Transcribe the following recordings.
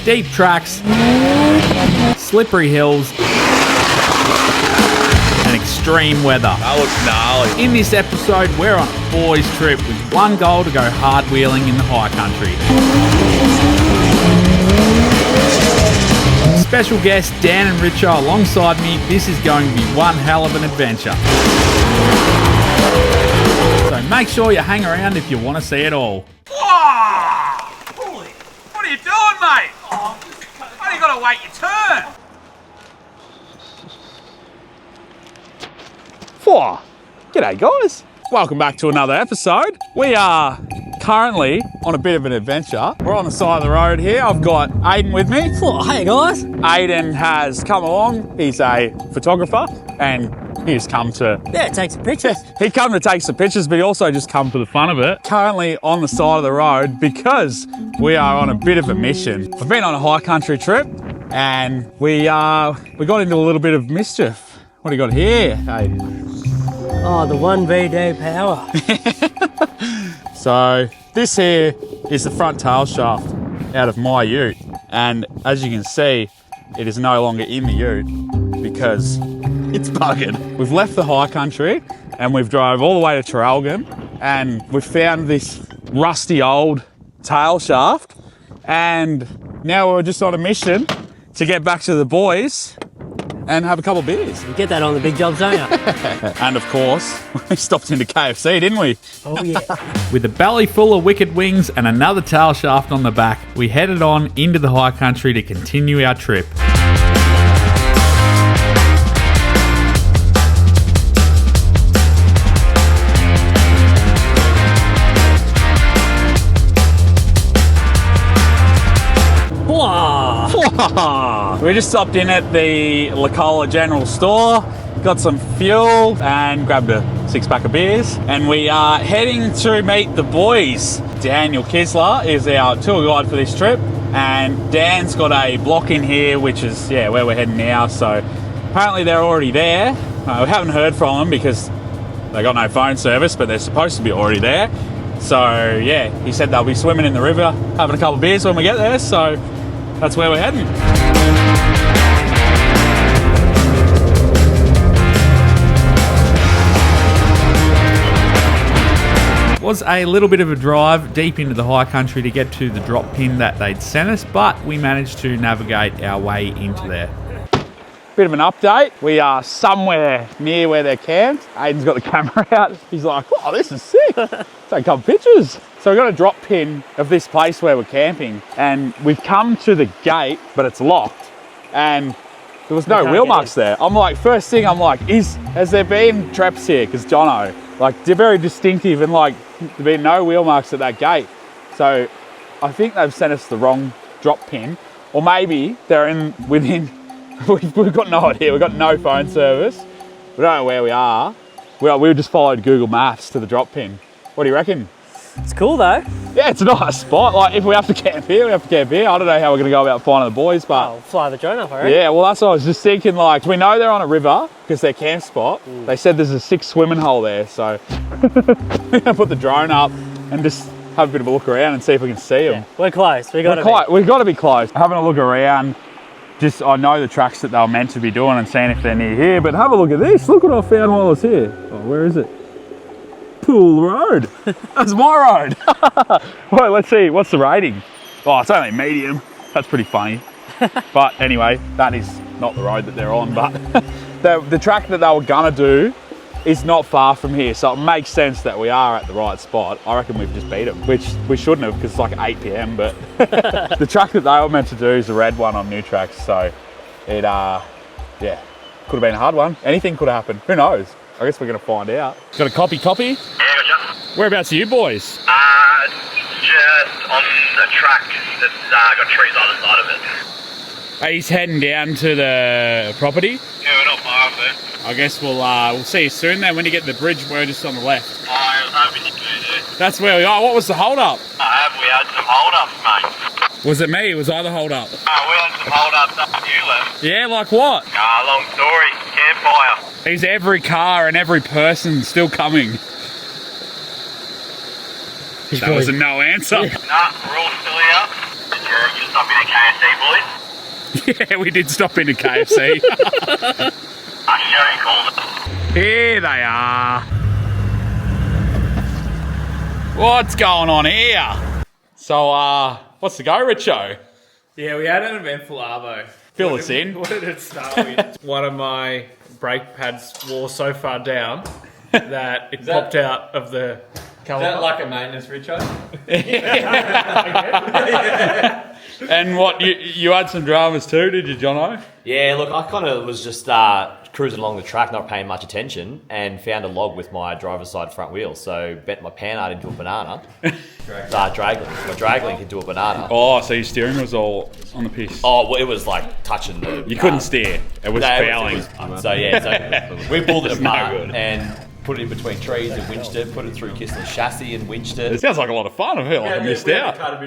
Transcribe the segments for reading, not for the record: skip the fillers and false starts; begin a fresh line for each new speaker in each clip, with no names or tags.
steep tracks, slippery hills, and extreme weather.
That looks gnarly.
In this episode, we're on a boys' trip with one goal to go hard-wheeling in the high country. Special guests Dan and Richo alongside me. This is going to be one hell of an adventure. So make sure you hang around if you want to see it all.
Whoa! What are you doing, mate? Why do you got to wait your turn? Whoa! G'day, guys. Welcome back to another episode. We are currently on a bit of an adventure. We're on the side of the road here. I've got Aiden with me.
Oh, hey guys.
Aiden has come along. He's a photographer and he's come to...
Yeah, take some pictures.
He come to take some pictures, but he also just come for the fun of it. Currently on the side of the road because we are on a bit of a mission. We've been on a high country trip and we got into a little bit of mischief. What do you got here, Aiden?
Oh, the 1VD power.
So this here is the front tail shaft out of my ute, and as you can see, it is no longer in the ute because it's buggered. We've left the high country and we've drove all the way to Traralgon, and we've found this rusty old tail shaft, and now we're just on a mission to get back to the boys and have a couple of beers.
You get that on the big jobs, don't you?
And of course, we stopped into KFC, didn't we?
Oh yeah.
With a belly full of wicked wings and another tail shaft on the back, we headed on into the high country to continue our trip. We just stopped in at the Lacola General Store, got some fuel and grabbed a 6-pack of beers, and we are heading to meet the boys. Daniel Kisler is our tour guide for this trip, and Dan's got a block in here which is where we're heading now, so apparently they're already there. We haven't heard from them because they got no phone service, but they're supposed to be already there. So yeah, he said they'll be swimming in the river, having a couple of beers when we get there, so that's where we're heading. It was a little bit of a drive deep into the high country to get to the drop pin that they'd sent us, but we managed to navigate our way into there. Bit of an update. We are somewhere near where they're camped. Aiden's got the camera out. He's like, oh, this is sick. Take a couple pictures. So we've got a drop pin of this place where we're camping, and we've come to the gate, but it's locked, and there was no wheel marks there. I'm like, first thing, I'm like, has there been traps here? Because Jono, like, they're very distinctive, and like, there've been no wheel marks at that gate. So I think they've sent us the wrong drop pin, or maybe they're within. We've got no idea. We've got no phone service. We don't know where we are. We just followed Google Maps to the drop pin. What do you reckon?
It's cool though.
Yeah, it's a nice spot. Like, if we have to camp here, we have to camp here. I don't know how we're going to go about finding the boys, but...
I'll fly the drone up, I reckon.
Yeah, well, that's what I was just thinking. Like, we know they're on a river because they're camp spot. They said there's a 6 swimming hole there, so we're going to put the drone up and just have a bit of a look around and see if we can see them.
Yeah, we're close. We've got
to be close. Having a look around. Just, I know the tracks that they were meant to be doing and seeing if they're near here, but have a look at this. Look what I found while I was here. Oh, where is it? Pool Road. That's my road. Well, let's see. What's the rating? Oh, it's only medium. That's pretty funny. But anyway, that is not the road that they're on. But the track that they were going to do is not far from here, so it makes sense that we are at the right spot. I reckon we've just beat them, which we shouldn't have because it's like 8 p.m, but the track that they were meant to do is the red one on Newtracs, so it, yeah, could have been a hard one. Anything could happen. Who knows? I guess we're going to find out. Got a copy? Yeah, gotcha. Whereabouts are you boys?
Just on the track that's got trees on the side of it.
He's heading down to the property.
Yeah, we're not far off it.
I guess we'll see you soon then. When you get to the bridge, we're just on the left.
I was hoping you could.
That's where we are. What was the hold up?
We had some hold-ups, mate.
Was it me? Was I the hold up?
We had some hold-ups after you left.
Yeah, like what?
Long story. Campfire.
Is every car and every person still coming? That was a no answer.
Nah, we're all still here. Did you You stop in at KFC, boys?
Yeah, we did stop into KFC.
Sherry called it.
Here they are. What's going on here? So, what's the go, Richo?
Yeah, we had an eventful arvo.
Fill us in.
What did it start with? One of my brake pads wore so far down that it popped out of the caliper.
Is that like a maintenance, Richo?
And what, you had some dramas too, did you, Jono?
Yeah, look, I kind of was just cruising along the track, not paying much attention, and found a log with my driver's side front wheel. So bent my panhard into a banana. Draglink. My draglink into a banana.
Oh, so your steering was all on the piss.
Oh, well, it was like touching the...
You couldn't steer. It was fouling.
So yeah, so we pulled it
No
apart
good.
and put it in between trees and winched it, put it through Kistler's chassis and winched
It
it.
sounds like a lot of fun. I feel like I missed out.
Cut a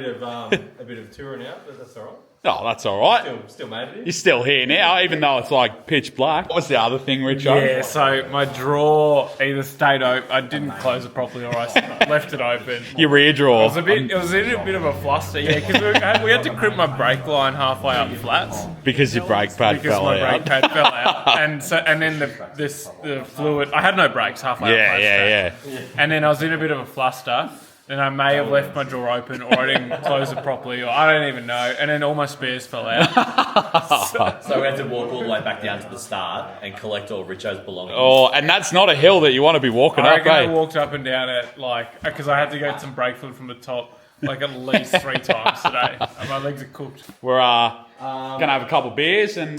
bit of touring out, but that's all right.
Oh, that's all right.
Still made it.
You're still here now, even though it's like pitch black. What was the other thing, Richo?
Yeah, so my drawer either stayed open, I didn't close it properly, or I left it open.
Your rear drawer.
It was in a bit of a fluster, yeah, because we had to crib my brake line halfway up flats
Because your brake pad
because
fell
my
out.
brake pad fell out, and then the fluid. I had no brakes halfway up flats.
Yeah.
And then I was in a bit of a fluster. Then I may have left my drawer open, or I didn't close it properly, or I don't even know. And then all my spares fell out.
So we had to walk all the way back down to the start and collect all Richo's belongings.
Oh, and that's not a hill that you want to be walking
I
up,
reckon I
eh?
walked up and down it because I had to get some brake fluid from the top like at least 3 times today. And my legs are cooked.
We're gonna have a couple beers and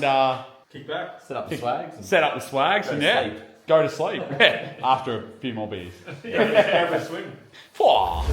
Kick back.
Set up the swags. And
set up the swags and go to sleep. Yeah, after a few more beers.
Have a swing.
Whoa.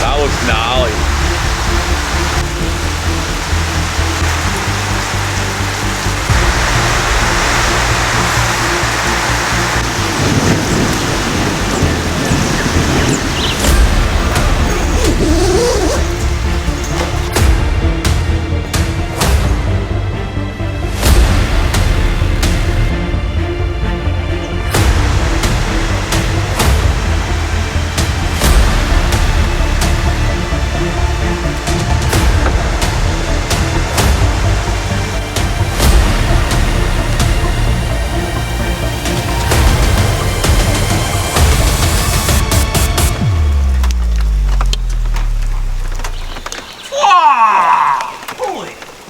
That looks gnarly.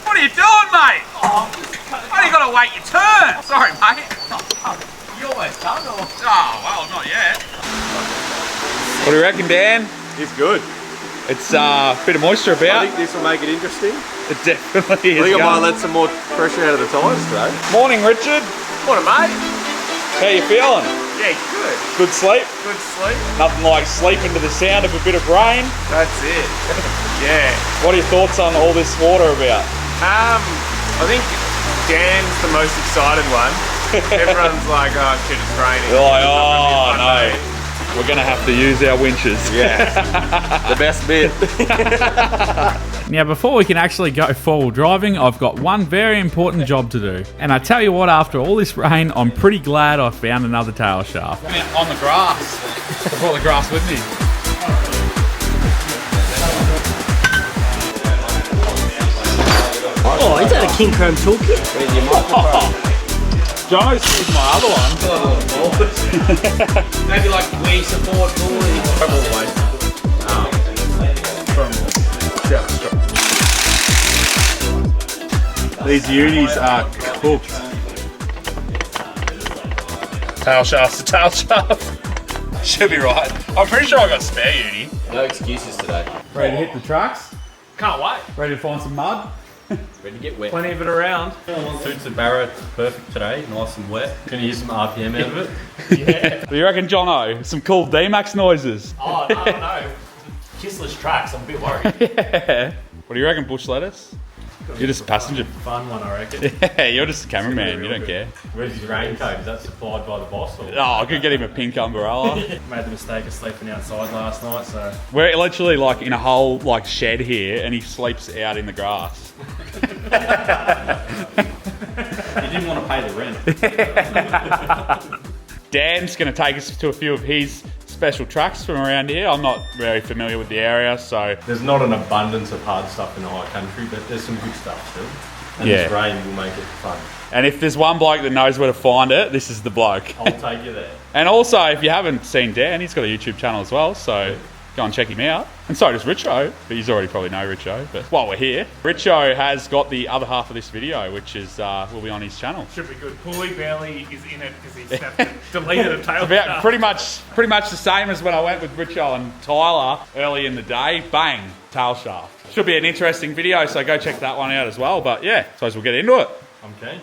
What are you doing, mate? Why you gotta wait your turn? Sorry, mate.
You almost done, or?
Oh, well, not yet. What do you reckon, Dan?
It's good.
It's a bit of moisture
I
about.
think this will make it interesting.
It definitely is.
I think I might
going.
let some more pressure out of the tyres today.
Morning, Richard.
Morning, mate.
How you feeling?
Yeah, good.
Good sleep?
Good sleep.
Nothing like sleeping to the sound of a bit of rain.
That's it. Yeah.
What are your thoughts on all this water about?
I think Dan's the most excited one. Everyone's like, oh shit, it's raining.
They're like,
It's not
oh
gonna be a fun
no,
day."
we're gonna have to use our winches.
Yeah. The best bit.
Now, before we can actually go forward driving, I've got one very important job to do. And I tell you what, after all this rain, I'm pretty glad I found another tail shaft. On the grass. I brought the grass with me.
Oh, is that a Kincrome toolkit?
Jono's is my other one.
Maybe like we support fully.
From South Australia. These unis are cooked. Tail shaft's a tail shaft. Should be right. I'm pretty sure I got spare uni.
No excuses today.
Ready to hit the tracks?
Can't wait.
Ready to find some mud?
Ready to get wet.
Plenty of it around.
Suits the Barra perfect today, nice and wet. Gonna use some RPM out of it.
Yeah.
What do you reckon, Jono? Some cool D-Max noises.
Oh, no. Kissless tracks, I'm a bit worried.
Yeah. What do you reckon, bush lettuce? You're just a passenger.
Fun one, I reckon.
Yeah, you're just a cameraman. You don't care.
Where's his raincoat? Is that supplied by the boss? Or?
Oh, I could get him a pink umbrella.
Made the mistake of sleeping outside last night, so.
We're literally like in a whole like shed here, and he sleeps out in the grass.
You didn't want to pay the rent.
Dan's going to take us to a few of his special tracks from around here. I'm not very familiar with the area, so
There's not an abundance of hard stuff in the high country, but there's some good stuff still. And
Yeah.
this rain will make it fun.
and if there's one bloke that knows where to find it, this is the bloke.
I'll take you there.
And also, if you haven't seen Dan, he's got a YouTube channel as well, so go and check him out. And so does Richo, but you already probably know Richo. But while we're here, Richo has got the other half of this video, which is will be on his channel.
Should be good. Pulley barely is in it because he snapped it, deleted a tail.
About pretty much the same as when I went with Richo and Tyler early in the day. Bang, tail shaft. Should be an interesting video, so go check that one out as well. But yeah, suppose we'll get into it.
I'm keen.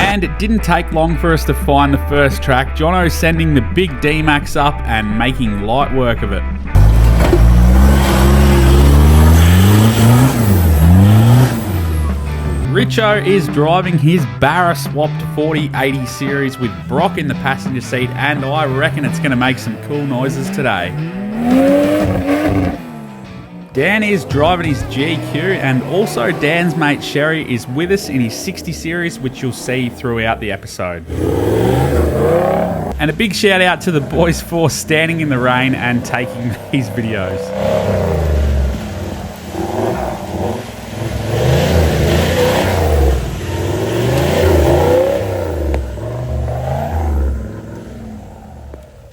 And it didn't take long for us to find the first track. Jono sending the big D-Max up and making light work of it. Richo is driving his Barra swapped 4080 series with Brock in the passenger seat, and I reckon it's going to make some cool noises today. Dan is driving his GQ, and also Dan's mate Sherry is with us in his 60 series, which you'll see throughout the episode. And a big shout out to the boys for standing in the rain and taking these videos.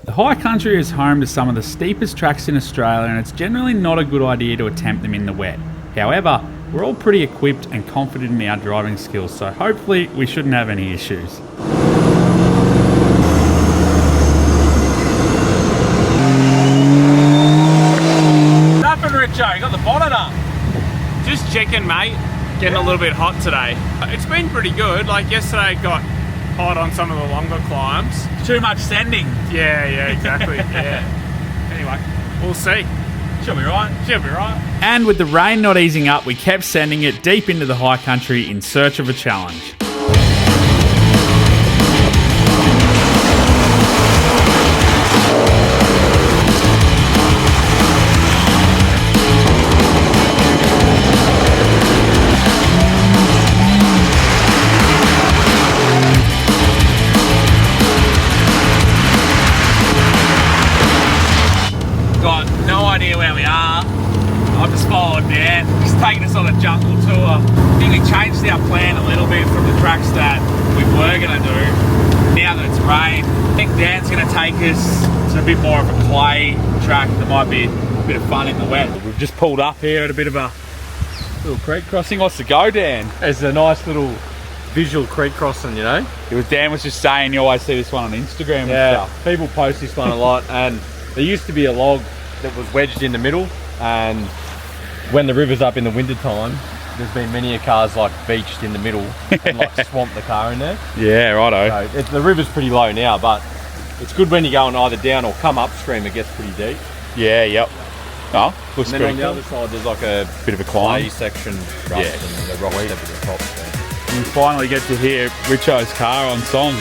The high country is home to some of the steepest tracks in Australia, and it's generally not a good idea to attempt them in the wet. However, we're all pretty equipped and confident in our driving skills, so hopefully we shouldn't have any issues.
Nothing, Richo. You got the bonnet up.
Just checking, mate. Getting a little bit hot today. It's been pretty good. Like yesterday, it got hot on some of the longer climbs.
Too much sending.
Yeah, exactly. Yeah. Anyway, we'll see.
She'll be right.
She'll be right.
And with the rain not easing up, we kept sending it deep into the high country in search of a challenge.
Got no idea where we are. I've just followed Dan. He's taking us on a jungle tour. I think we changed our plan a little bit from the tracks that we were going to do. Now that it's rained, I think Dan's going to take us to a bit more of a clay track that might be a bit of fun in the wet. We've just pulled up here at a bit of a little creek crossing. What's the go, Dan?
It's a nice little visual creek crossing, you know?
Dan was just saying you always see this one on Instagram
Yeah,
and stuff.
people post this one a lot, and there used to be a log that was wedged in the middle, and when the river's up in the winter time, there's been many a cars like beached in the middle and like swamped the car in there.
Yeah, righto.
So the river's pretty low now, but it's good when you're going either down or come upstream. It gets pretty deep.
Yeah, yep. Oh, looks
And then
pretty
on the
cool.
other side, there's like a
Bit of a climb.
clay section rust
Yeah.
and the rocks up at the top. So.
We finally get to hear Richo's car on song.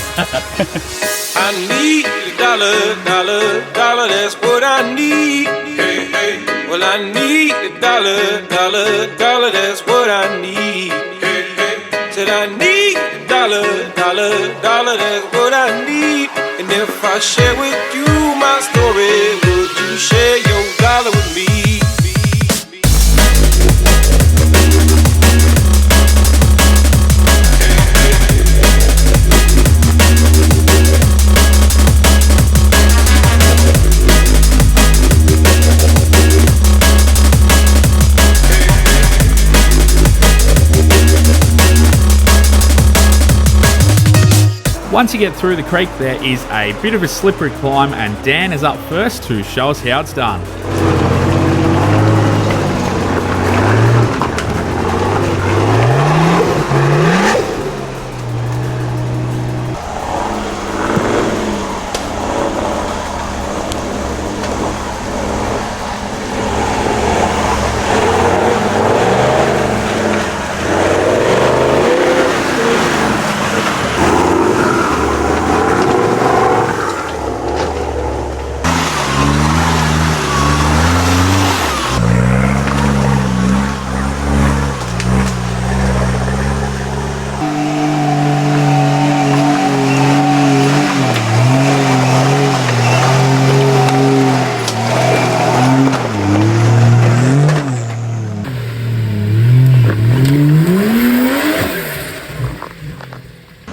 I need a dollar, that's what I need. Hey, hey. Well, I need a dollar, that's what I need. Hey, hey. Said I need a dollar, that's what I need. And if I share with you my story, would you share your dollar with me?
Once you get through the creek, there is a bit of a slippery climb, and Dan is up first to show us how it's done.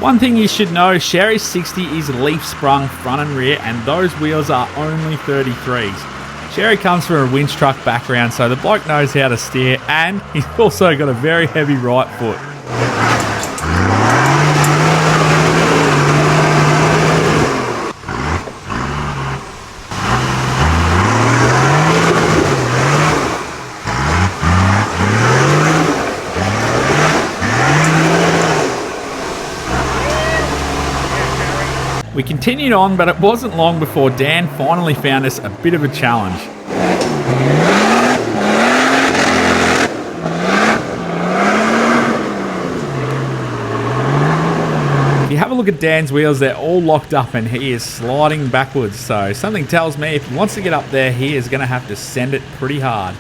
One thing you should know, Sherry's 60 is leaf sprung front and rear, and those wheels are only 33s. Sherry comes from a winch truck background, so the bloke knows how to steer, and he's also got a very heavy right foot. We continued on, but it wasn't long before Dan finally found us a bit of a challenge. If you have a look at Dan's wheels, they're all locked up and he is sliding backwards, so something tells me if he wants to get up there, he is going to have to send it pretty hard.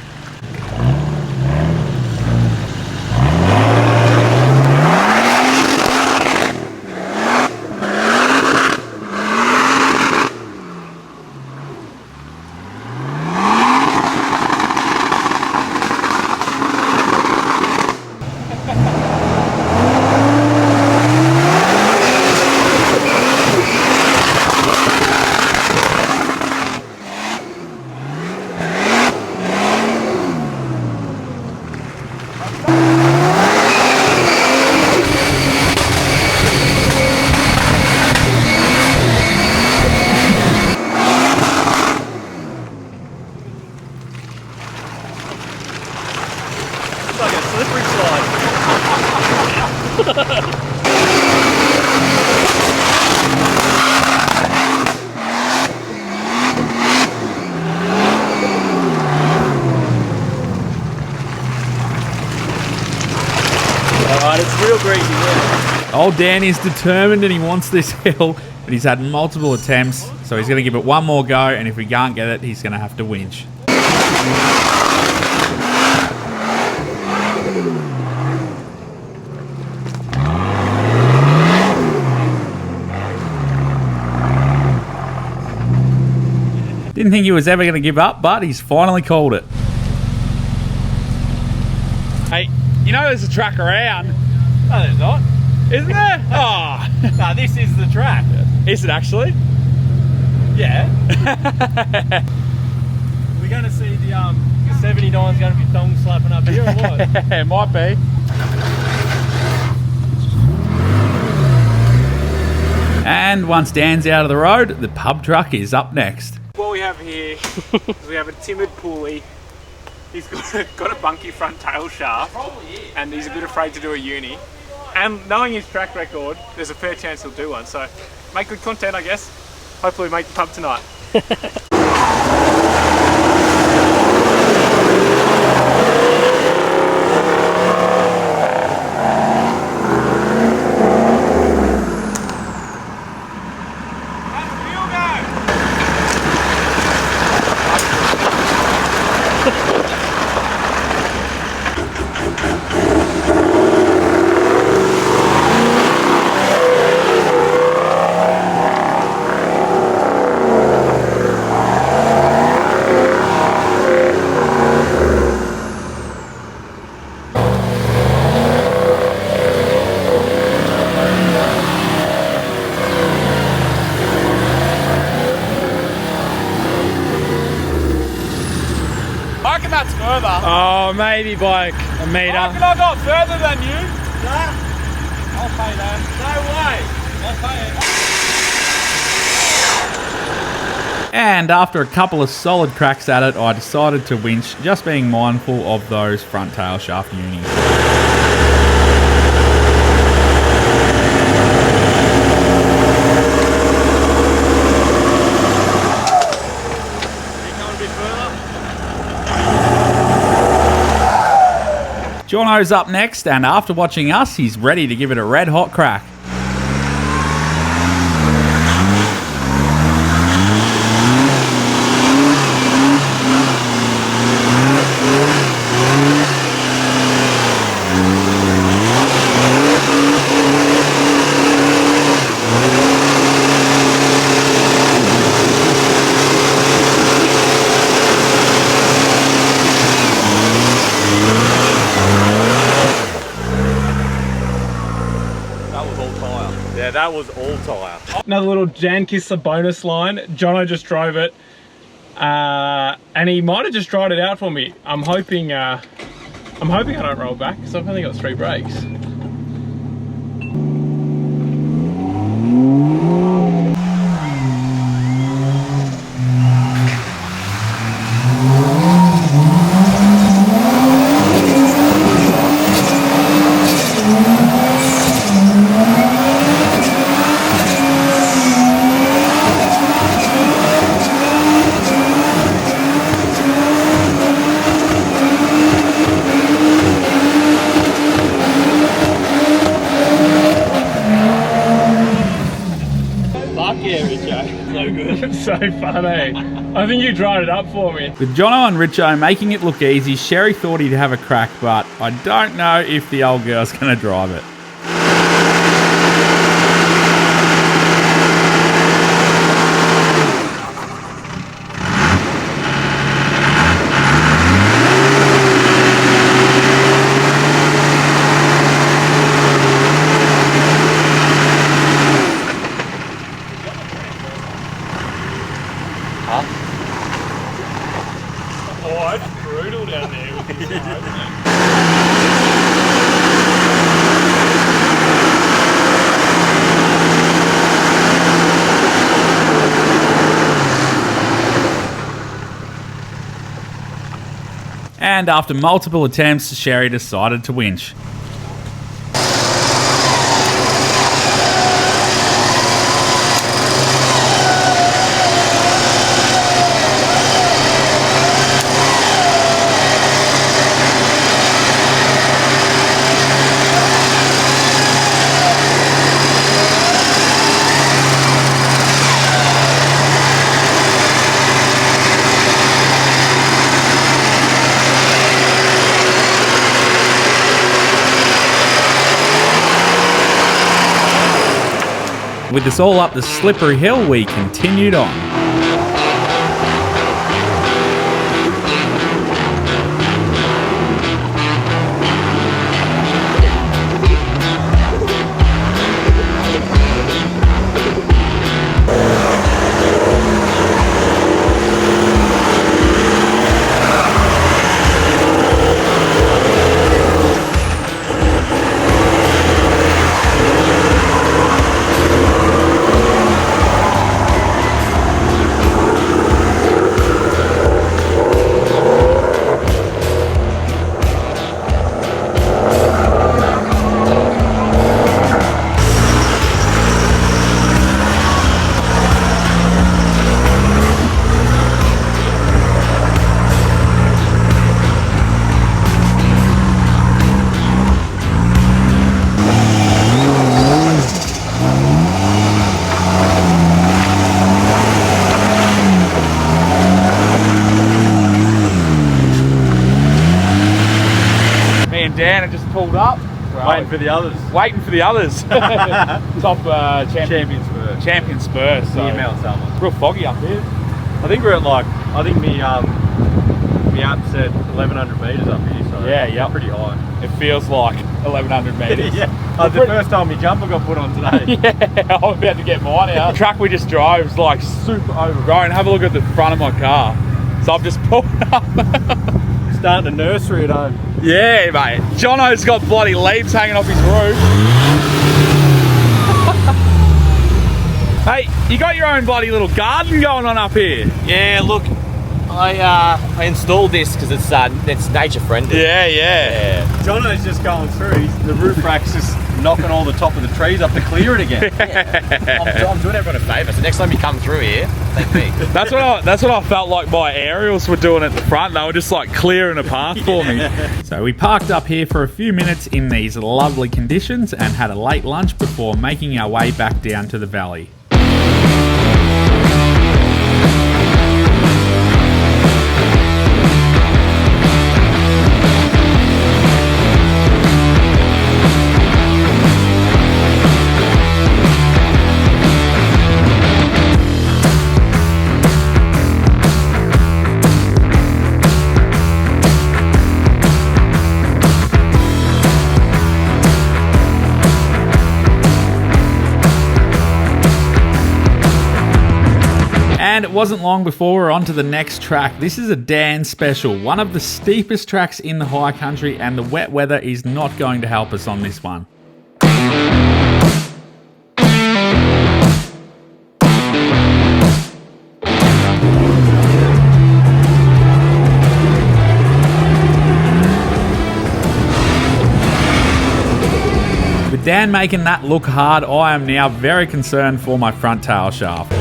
It's real greasy there.
Old Dan is determined and he wants this hill, but he's had multiple attempts, so he's going to give it one more go, and if we can't get it, he's going to have to winch. Didn't think he was ever going to give up, but he's finally called it. Hey, you know there's a track around.
No, there's not.
Isn't there? Oh.
No, this is the track.
Is it actually?
Yeah. We're going to see the 79's going to be thong slapping up here or what?
It might be. And once Dan's out of the road, the pub truck is up next.
What we have here is we have a timid pulley. He's got a bunky front tail shaft, and he's a bit afraid to do a uni. And knowing his track record, there's a fair chance he'll do one. So make good content, I guess. Hopefully make the pub tonight. That's further.
Oh, maybe by a metre.
I reckon I got further than you.
Nah, I'll pay that.
No way.
I'll pay it.
And after a couple of solid cracks at it, I decided to winch, just being mindful of those front tail shaft unis. Jono's up next, and after watching us, he's ready to give it a red hot crack.
That was all tyre.
Another little Jan Kissler bonus line. Jono just drove it, and he might have just dried it out for me. I'm hoping I don't roll back because I've only got 3 brakes. So funny. I think you dried it up for me.
With Jono and Richo making it look easy, Sherry thought he'd have a crack, but I don't know if the old girl's going to drive it.
Oh, it's brutal down there with this road.
And after multiple attempts, Sherry decided to winch. With us all up the slippery hill, we continued on. Dan had just pulled up.
Waiting for the others.
Waiting for the others. Top champion spur. So
near Mount Salmon.
Real foggy up here.
I think we're at like, I think me app said 1100 metres up here, so
yeah,
pretty high.
It feels like 1100 metres.
Yeah, the first time my jumper got put on today.
Yeah, I'm about to get mine out. The track we just drove is like super overgrown. Have a look at the front of my car. So I've just pulled up.
Starting a nursery at home.
Yeah, mate. Jono's got bloody leaves hanging off his roof. Hey, you got your own bloody little garden going on up here.
Yeah, look, I installed this because it's nature friendly.
Yeah.
Jono's just going through. The roof rack's just knocking all the top of the trees up to clear it again.
I'm doing everyone a favour. So next time you come through here, thank me.
That's what I felt like my aerials were doing at the front. They were just like clearing a path for me. So we parked up here for a few minutes in these lovely conditions and had a late lunch before making our way back down to the valley. And it wasn't long before we're on to the next track. This is a Dan special, one of the steepest tracks in the high country, and the wet weather is not going to help us on this one. With Dan making that look hard, I am now very concerned for my front tail shaft.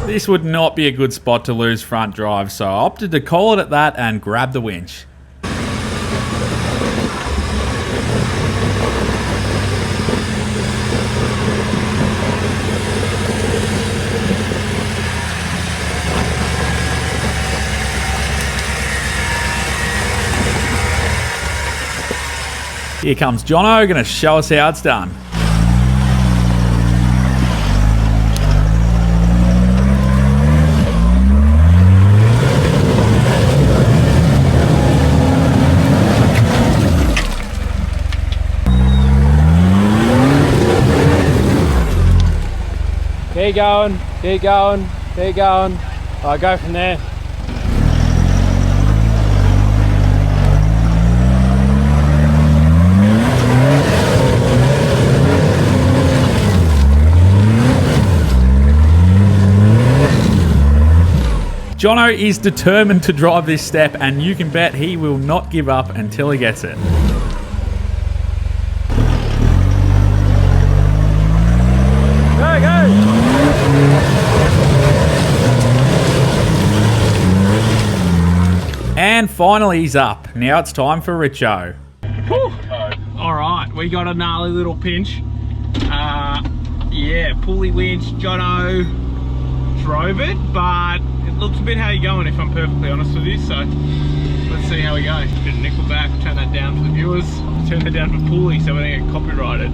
This would not be a good spot to lose front drive, so I opted to call it at that and grab the winch. Here comes Jono, going to show us how it's done.
Keep going, keep going, keep going. I'll go from there.
Jono is determined to drive this step, and you can bet he will not give up until he gets it.
Go, go!
And finally he's up. Now it's time for Richo.
Alright, we got a gnarly little pinch. Yeah, pulley winch, Jono drove it, but it looks a bit how you're going, if I'm perfectly honest with you, so let's see how we go. Bit of nickel back, turn that down for the viewers, turn that down for pulley so we don't get copyrighted.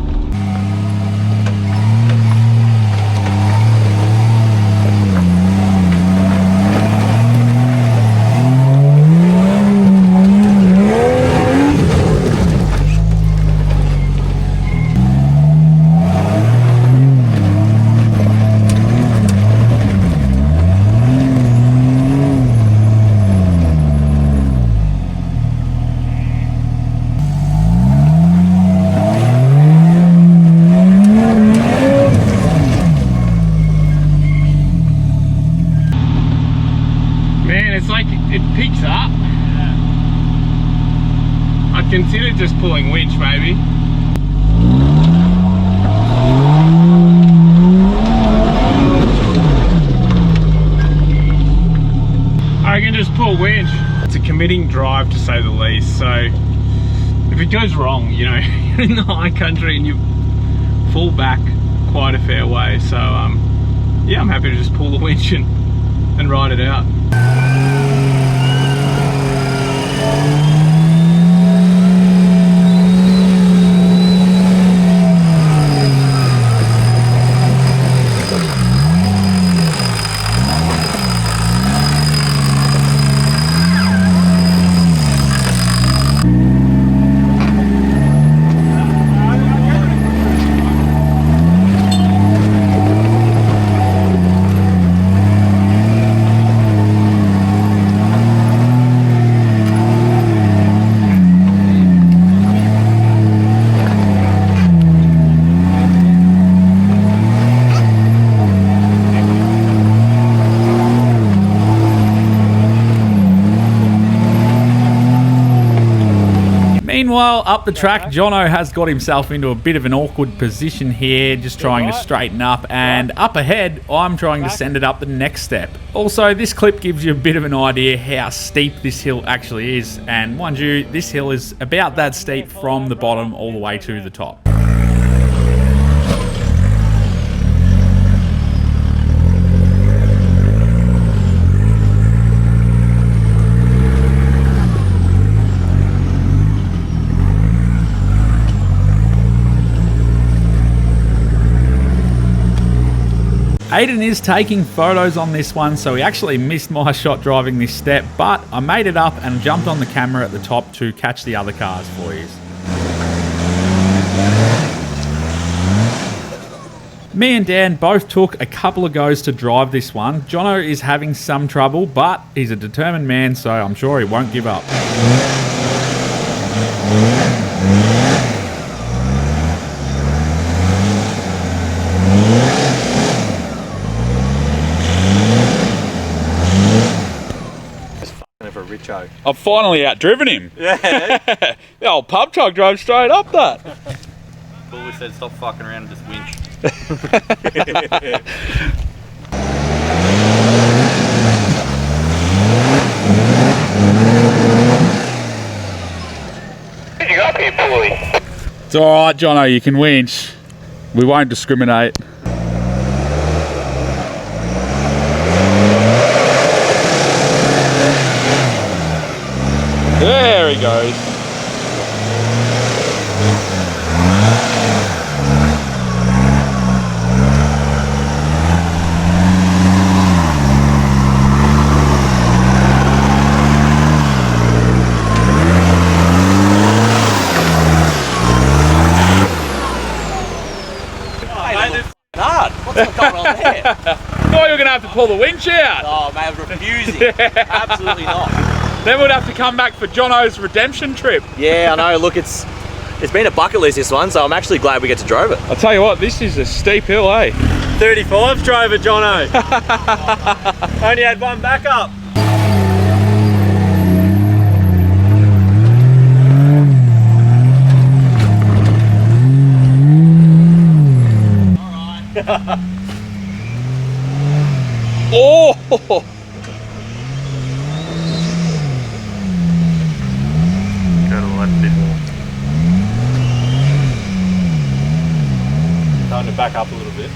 Consider just pulling winch, maybe. I can just pull winch. It's a committing drive, to say the least, so if it goes wrong, you know, you're in the high country and you fall back quite a fair way, so yeah, I'm happy to just pull the winch and ride it out.
Meanwhile, up the track, Jono has got himself into a bit of an awkward position here, just trying to straighten up, and up ahead, I'm trying to send it up the next step. Also, this clip gives you a bit of an idea how steep this hill actually is, and mind you, this hill is about that steep from the bottom all the way to the top. Aiden is taking photos on this one, so he actually missed my shot driving this step, but I made it up and jumped on the camera at the top to catch the other cars for you. Me and Dan both took a couple of goes to drive this one. Jono is having some trouble, but he's a determined man, so I'm sure he won't give up.
For Richo.
I've finally outdriven him.
Yeah.
The old pub truck drove straight up that.
Bully said stop fucking around and just winch.
You got me, bully.
It's alright, Jono, you can winch. We won't discriminate. There he goes.
Hard. What's going on there?
Thought you were going to have to pull the winch out.
Oh, mate, I'm refusing. Absolutely not.
Then we'd have to come back for Jono's redemption trip.
Yeah, I know. Look, it's been a bucket list, this one, so I'm actually glad we get to drive it.
I'll tell you what, this is a steep hill, eh?
35's drove it, Jono. Only had one backup.
Oh!
Go to the left a bit more. Time to back up a little bit.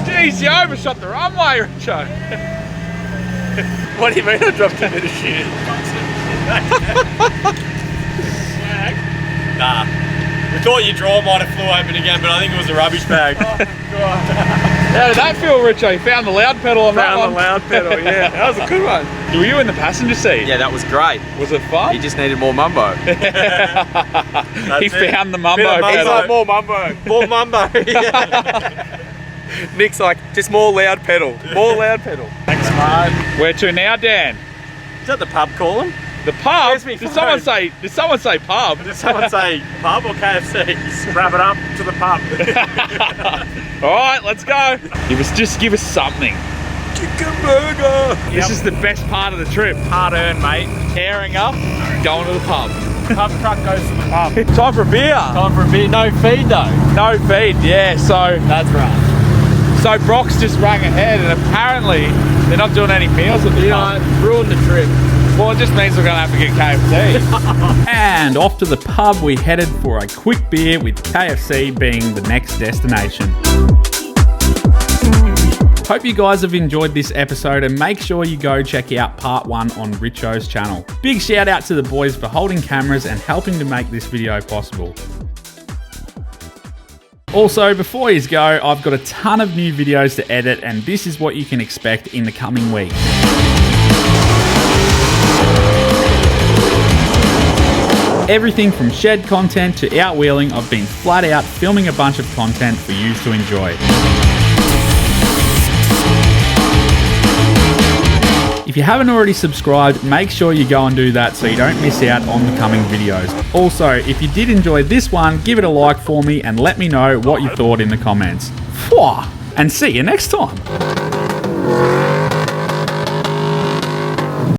Jeez, you overshot the runway, Richo.
What do you mean I dropped a bit of shit? Nah. We thought your drawer might have flew open again, but I think it was a rubbish bag.
How did that feel, Richo? You found the loud pedal on that one?
Found the loud pedal, yeah. That was a good one.
Were you in the passenger seat?
Yeah, that was great.
Was it fun?
He just needed more mumbo.
He found the mumbo
He's
pedal.
like, more mumbo. More mumbo. Nick's like, just more loud pedal. More loud pedal. Thanks, mate.
Where to now, Dan?
Is that the pub calling?
The pub?
Where's me
Did
phone?
someone say pub?
Did someone say pub or KFC? Wrap it up to the pub.
Alright, let's go. Give us something.
Chicken burger.
This is the best part of the trip.
Hard earned, mate.
Airing up, going to the pub.
Pub truck goes to the pub.
Time for a beer.
Time for a beer. No feed though.
No feed, yeah, so
That's right.
Brock's just rang ahead and apparently they're not doing any meals at the pub.
Ruined the trip.
Well, it just means we're going to have to get KFC. And off to the pub we headed for a quick beer, with KFC being the next destination.
Hope you guys have enjoyed this episode, and make sure you go check out part 1 on Richo's channel. Big shout out to the boys for holding cameras and helping to make this video possible. Also, before you go, I've got a ton of new videos to edit, and this is what you can expect in the coming weeks. Everything from shed content to outwheeling, I've been flat out filming a bunch of content for you to enjoy. If you haven't already subscribed, make sure you go and do that so you don't miss out on the coming videos. Also, if you did enjoy this one, give it a like for me and let me know what you thought in the comments. And see you next time.